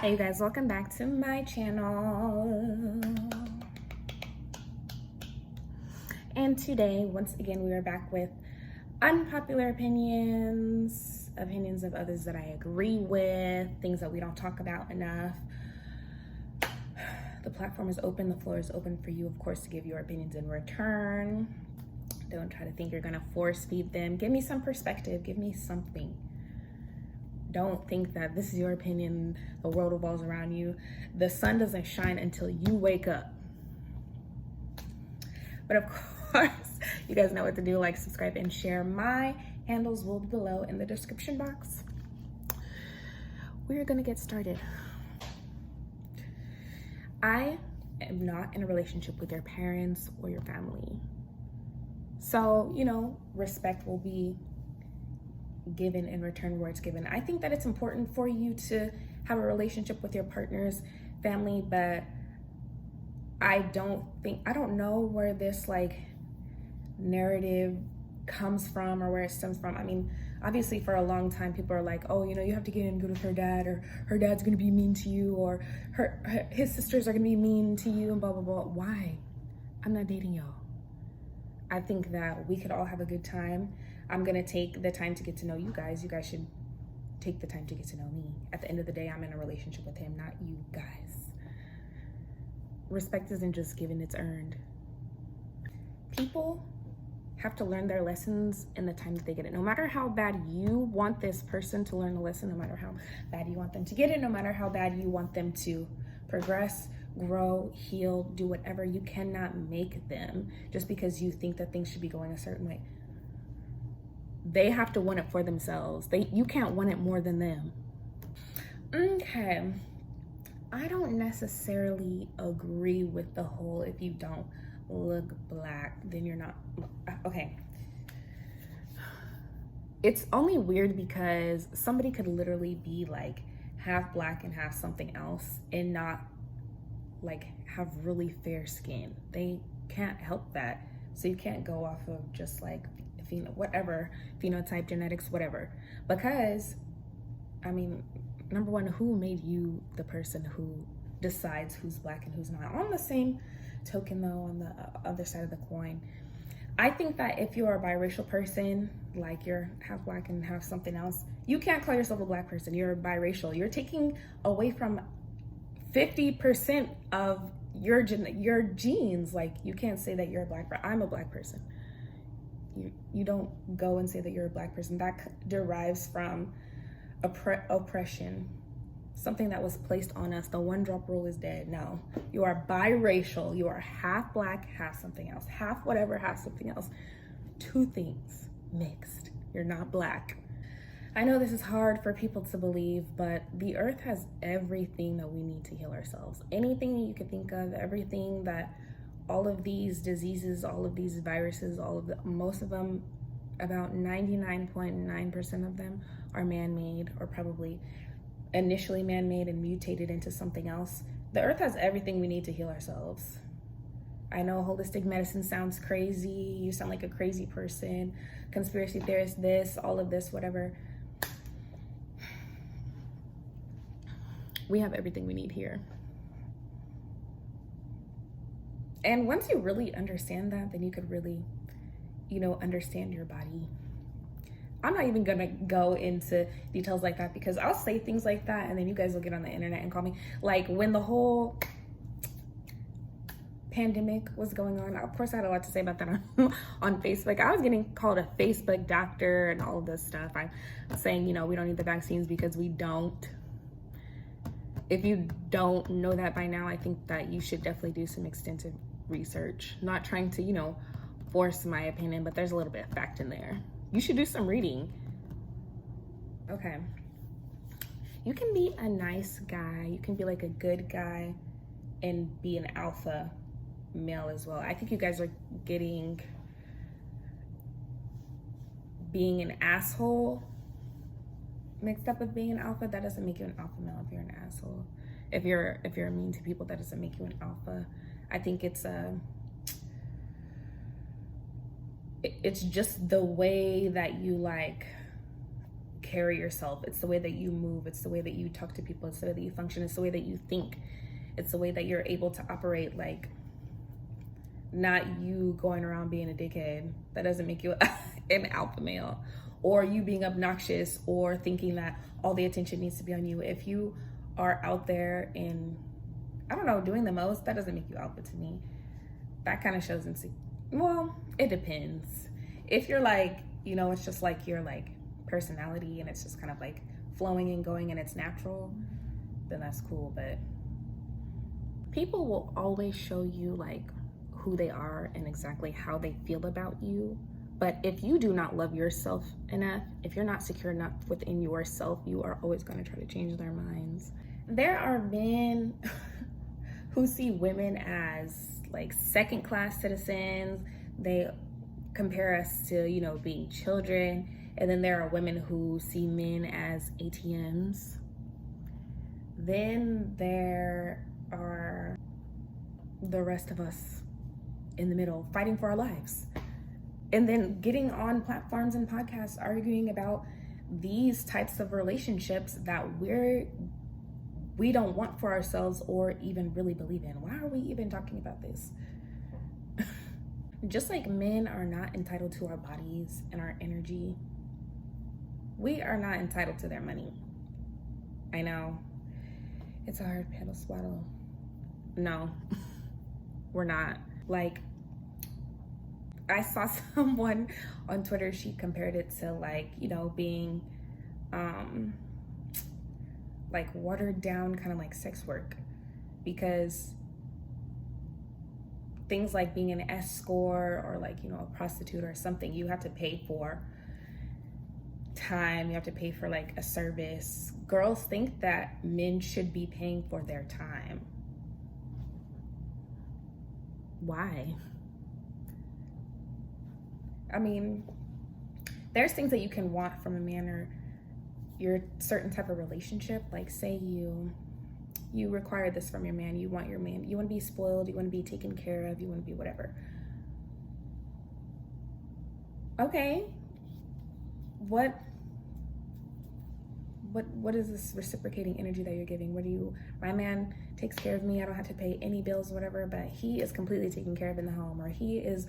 Hey you guys, welcome back to my channel. And today, once again, we are back with unpopular opinions of others that I agree with, things that we don't talk about enough. The platform is open, the floor is open for you, of course, to give your opinions in return. Don't try to think you're gonna force feed them. Give me some perspective, give me something. Don't think that this is your opinion, the world revolves around you. The sun doesn't shine until you wake up. But of course, you guys know what to do. Like, subscribe, and share. My handles will be below in the description box. We're gonna get started. I am not in a relationship with your parents or your family. So, respect will be given in return where it's given. I think that it's important for you to have a relationship with your partner's family, but I don't know where this narrative comes from or where it stems from. I mean, obviously for a long time people are like, oh, you have to get in good with her dad, or her dad's gonna be mean to you, or his sisters are gonna be mean to you, and blah blah blah. Why? I'm not dating y'all. I think that we could all have a good time. I'm gonna take the time to get to know you guys. You guys should take the time to get to know me. At the end of the day, I'm in a relationship with him, not you guys. Respect isn't just given, it's earned. People have to learn their lessons in the time that they get it. No matter how bad you want this person to learn the lesson, no matter how bad you want them to get it, no matter how bad you want them to progress, grow, heal, do whatever, you cannot make them just because you think that things should be going a certain way. They have to want it for themselves. You can't want it more than them. Okay. I don't necessarily agree with the whole if you don't look black, then you're not. Okay. It's only weird because somebody could literally be half black and half something else and not have really fair skin. They can't help that. So you can't go off of just whatever, phenotype, genetics, whatever. Because, I mean, number one, who made you the person who decides who's black and who's not? On the same token though, on the other side of the coin, I think that if you're a biracial person, you're half black and half something else, you can't call yourself a black person. You're biracial. You're taking away from 50% of your genes. You can't say that you're a black person. I'm a black person. You don't go and say that you're a black person. That derives from oppression, something that was placed on us. The one drop rule is dead. No, you are biracial. You are half black, half something else, half whatever, half something else. Two things mixed. You're not black. I know this is hard for people to believe, but the earth has everything that we need to heal ourselves. Anything you could think of, everything that all of these diseases, all of these viruses, most of them, about 99.9% of them are man-made, or probably initially man-made and mutated into something else. The earth has everything we need to heal ourselves. I know holistic medicine sounds crazy. You sound like a crazy person. Conspiracy theorist, this, all of this, whatever. We have everything we need here. And once you really understand that, then you could really, understand your body. I'm not even gonna go into details like that because I'll say things like that and then you guys will get on the internet and call me. When the whole pandemic was going on, of course I had a lot to say about that on Facebook. I was getting called a Facebook doctor and all of this stuff. I'm saying, we don't need the vaccines because we don't. If you don't know that by now, I think that you should definitely do some extensive research. Not trying to, force my opinion, but there's a little bit of fact in there. You should do some reading. Okay. You can be a nice guy. You can be a good guy and be an alpha male as well. I think you guys are being an asshole mixed up with being an alpha. That doesn't make you an alpha male if you're an asshole. If you're mean to people, that doesn't make you an alpha. I think it's just the way that you carry yourself. It's the way that you move. It's the way that you talk to people. It's the way that you function. It's the way that you think. It's the way that you're able to operate, like, not you going around being a dickhead. That doesn't make you an alpha male. Or you being obnoxious or thinking that all the attention needs to be on you. If you are out there and, I don't know, doing the most, that doesn't make you alpha to me. That kind of shows well, it depends. If you're like, you know, it's just like your like personality and it's just kind of like flowing and going and it's natural, then that's cool. But people will always show you like who they are and exactly how they feel about you. But if you do not love yourself enough, if you're not secure enough within yourself, you are always going to try to change their minds. There are men who see women as like second-class citizens. They compare us to, you know, being children. And then there are women who see men as ATMs. Then there are the rest of us in the middle fighting for our lives. And then getting on platforms and podcasts arguing about these types of relationships that we don't want for ourselves or even really believe in. Why are we even talking about this? Just like men are not entitled to our bodies and our energy, we are not entitled to their money. I know. It's a hard pill to swallow. No, we're not. Like, I saw someone on Twitter, she compared it to like, you know, being like watered down kind of like sex work, because things like being an escort or like, you know, a prostitute or something, you have to pay for time, you have to pay for like a service. Girls think that men should be paying for their time. Why? I mean, there's things that you can want from a man or your certain type of relationship. Like say you require this from your man, you want to be spoiled, you want to be taken care of, you want to be whatever. Okay, what is this reciprocating energy that you're giving? My man takes care of me, I don't have to pay any bills or whatever, but he is completely taken care of in the home, or he is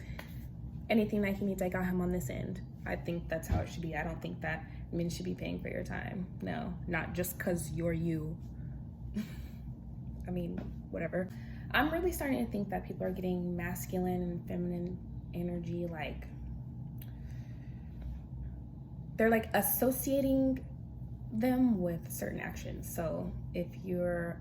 anything that he needs, I got him on this end. I think that's how it should be. I don't think that men should be paying for your time. No, not just because you're you. I mean, whatever. I'm really starting to think that people are getting masculine and feminine energy, like they're like associating them with certain actions. So if you're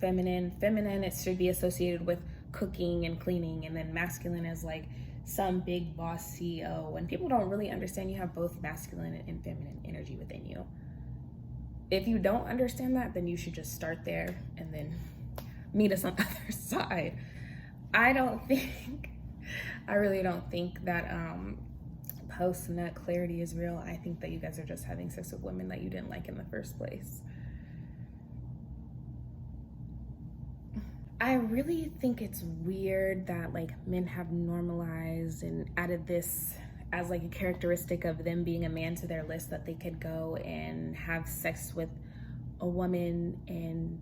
feminine, it should be associated with cooking and cleaning, and then masculine is like some big boss CEO. And people don't really understand you have both masculine and feminine energy within you. If you don't understand that, then you should just start there and then meet us on the other side. I really don't think that post-nut clarity is real. I think that you guys are just having sex with women that you didn't like in the first place. I really think it's weird that like men have normalized and added this as like a characteristic of them being a man to their list, that they could go and have sex with a woman and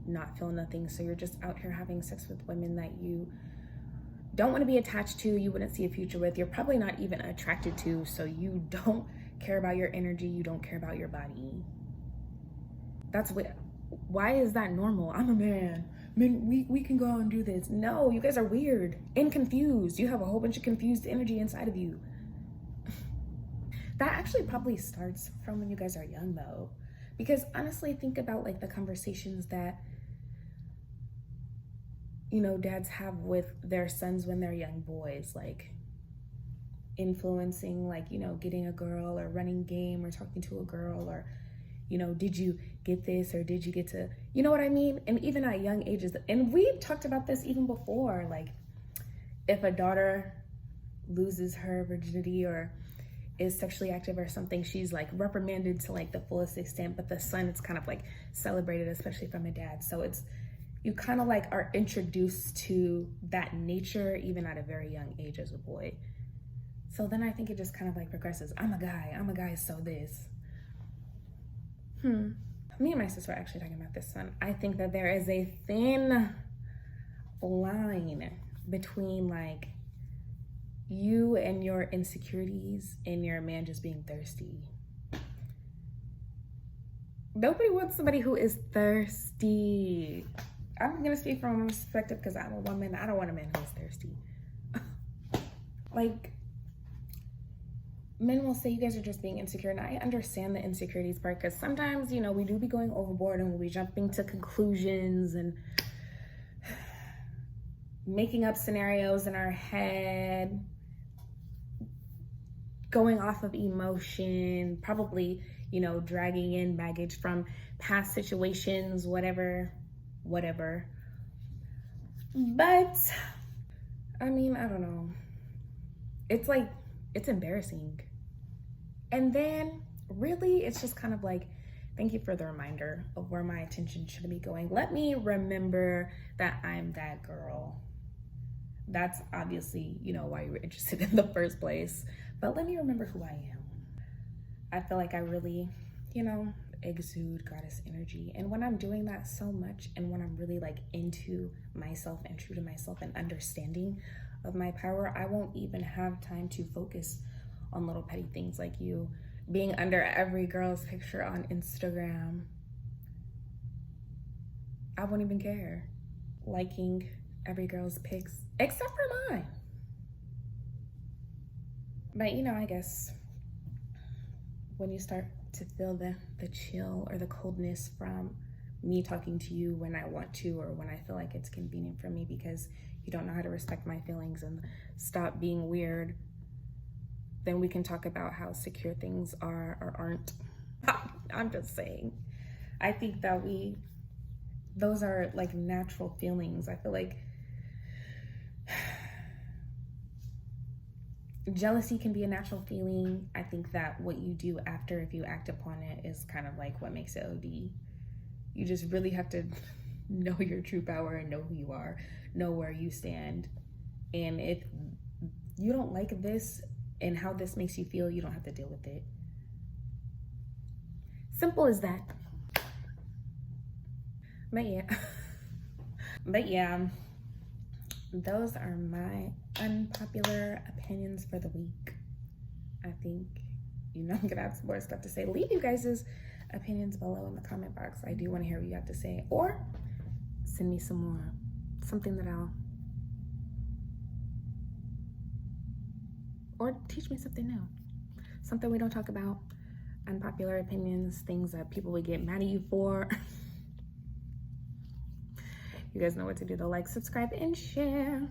not feel nothing. So you're just out here having sex with women that you don't want to be attached to, you wouldn't see a future with, you're probably not even attracted to, so you don't care about your energy, you don't care about your body. Why is that normal? I'm a man. Men, we can go out and do this. No, you guys are weird and confused. You have a whole bunch of confused energy inside of you. That actually probably starts from when you guys are young though. Because honestly, think about like the conversations that, you know, dads have with their sons when they're young boys, like influencing, like, you know, getting a girl or running game or talking to a girl, or, you know, did you get this or did you get to, you know what I mean? And even at young ages, and we talked about this even before, like if a daughter loses her virginity or is sexually active or something, she's like reprimanded to like the fullest extent, but the son, it's kind of like celebrated, especially from a dad. So it's, you kind of like are introduced to that nature even at a very young age as a boy. So then I think it just kind of like progresses. I'm a guy, so this. Me and my sister are actually talking about this one. I think that there is a thin line between like you and your insecurities and your man just being thirsty. Nobody wants somebody who is thirsty. I'm gonna speak from a perspective because I'm a woman. I don't want a man who's thirsty. Like, men will say you guys are just being insecure, and I understand the insecurities part because sometimes, you know, we do be going overboard and we'll be jumping to conclusions and making up scenarios in our head, going off of emotion, probably, you know, dragging in baggage from past situations, whatever. But I mean, I don't know. It's like, it's embarrassing. And then really, it's just kind of like, thank you for the reminder of where my attention should be going. Let me remember that I'm that girl. That's obviously, you know, why you were interested in the first place. But let me remember who I am. I feel like I really, you know, exude goddess energy. And when I'm doing that so much, and when I'm really like into myself and true to myself and understanding of my power, I won't even have time to focus on little petty things like you being under every girl's picture on Instagram. I won't even care. Liking every girl's pics, except for mine. But you know, I guess when you start to feel the chill or the coldness from me talking to you when I want to, or when I feel like it's convenient for me because you don't know how to respect my feelings and stop being weird, then we can talk about how secure things are or aren't. I'm just saying. I think that those are like natural feelings. I feel like jealousy can be a natural feeling. I think that what you do after, if you act upon it, is kind of like what makes it OD. You just really have to know your true power and know who you are, know where you stand. And if you don't like this and how this makes you feel, you don't have to deal with it. Simple as that. But yeah, those are my unpopular opinions for the week. I think, you know, I'm gonna have some more stuff to say. Leave you guys' opinions below in the comment box. I do want to hear what you have to say, or send me some more, something that or teach me something new, something we don't talk about, unpopular opinions, things that people would get mad at you for. You guys know what to do though. Like, subscribe, and share.